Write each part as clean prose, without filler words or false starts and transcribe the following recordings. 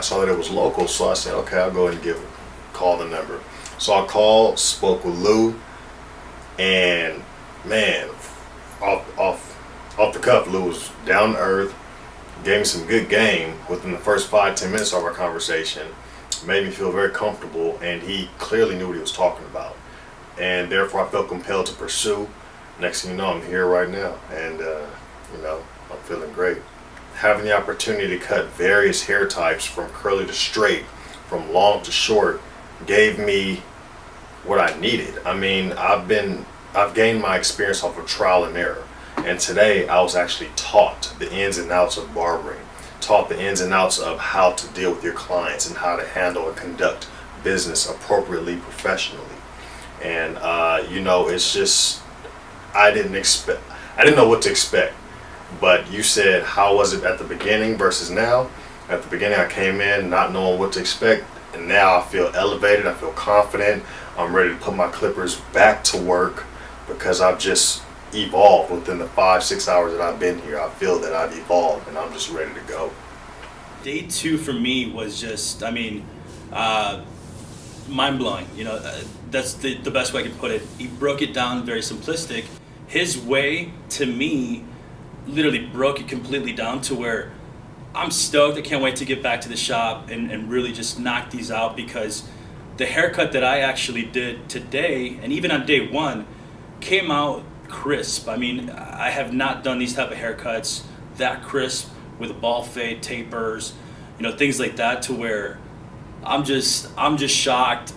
saw that it was local, so I said, okay, I'll go ahead and call the number. So I called, spoke with Lou, and man, off the cuff, Lou was down to earth, gave me some good game within the first 5-10 minutes of our conversation, made me feel very comfortable, and he clearly knew what he was talking about, and therefore I felt compelled to pursue. Next thing you know, I'm here right now, and I'm feeling great. Having the opportunity to cut various hair types from curly to straight, from long to short, gave me what I needed. I mean, I've gained my experience off of trial and error. And today I was actually taught the ins and outs of barbering, taught the ins and outs of how to deal with your clients and how to handle and conduct business appropriately, professionally. And it's just, I didn't know what to expect. But you said, how was it at the beginning versus now? At the beginning I came in not knowing what to expect, and now I feel elevated, I feel confident, I'm ready to put my clippers back to work because I've just evolved within the 5-6 hours that I've been here. I feel that I've evolved and I'm just ready to go. Day 2 for me was just, mind-blowing. That's the best way I can put it. He broke it down very simplistic. His way, to me, literally broke it completely down to where I'm stoked. I can't wait to get back to the shop and really just knock these out, because the haircut that I actually did today, and even on day 1, came out crisp. I have not done these type of haircuts that crisp with a ball fade, tapers, things like that, to where I'm just shocked.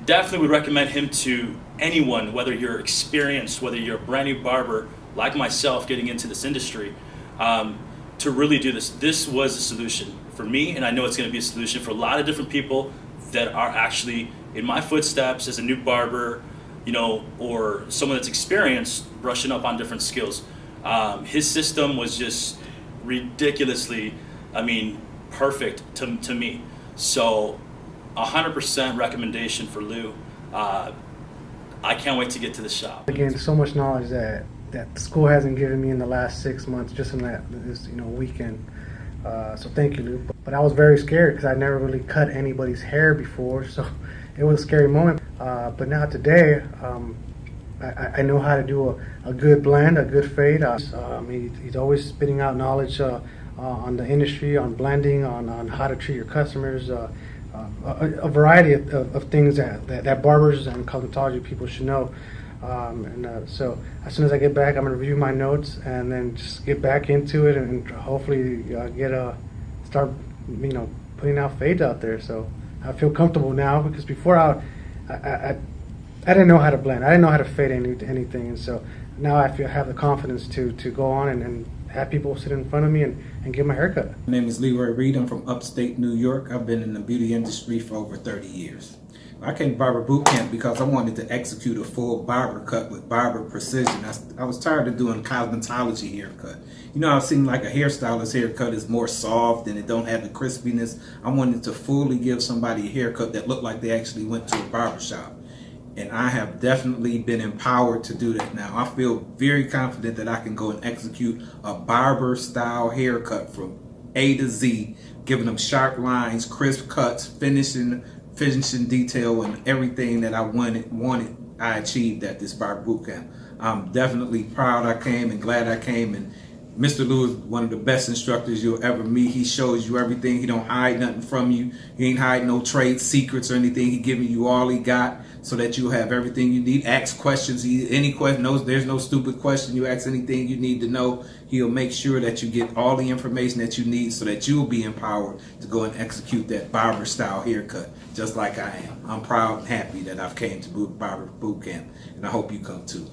Definitely would recommend him to anyone, whether you're experienced, whether you're a brand new barber like myself getting into this industry, to really do this. This was a solution for me, and I know it's going to be a solution for a lot of different people that are actually in my footsteps as a new barber, or someone that's experienced, brushing up on different skills. His system was just ridiculously, perfect to me. So 100% recommendation for Lou. I can't wait to get to the shop. Again, so much knowledge that school hasn't given me in the last 6 months, just in this weekend. So thank you, Lou. But I was very scared because I never really cut anybody's hair before, so it was a scary moment. But now today, I know how to do a good blend, a good fade. He's always spitting out knowledge on the industry, on blending, on how to treat your customers, a variety of things that barbers and cosmetology people should know. So as soon as I get back, I'm going to review my notes and then just get back into it and hopefully start putting out fades out there. So I feel comfortable now, because before I didn't know how to blend. I didn't know how to fade anything, and so now I have the confidence to go on and have people sit in front of me and get my haircut. My name is Leroy Reed. I'm from upstate New York. I've been in the beauty industry for over 30 years. I came to Barber Boot Camp because I wanted to execute a full barber cut with barber precision. I was tired of doing cosmetology haircut. I've seen like a hairstylist haircut is more soft and it don't have the crispiness. I wanted to fully give somebody a haircut that looked like they actually went to a barber shop. And I have definitely been empowered to do that now. I feel very confident that I can go and execute a barber style haircut from A to Z, giving them sharp lines, crisp cuts, finishing detail, and everything that I wanted I achieved at this Barber Boot Camp. I'm definitely proud I came and glad I came, and Mr. Lou is one of the best instructors you'll ever meet. He shows you everything. He don't hide nothing from you. He ain't hiding no trade secrets or anything. He giving you all he got so that you have everything you need. Ask questions. Any question, there's no stupid question. You ask anything you need to know. He'll make sure that you get all the information that you need so that you'll be empowered to go and execute that barber style haircut, just like I am. I'm proud and happy that I've came to Barber Boot Camp, and I hope you come too.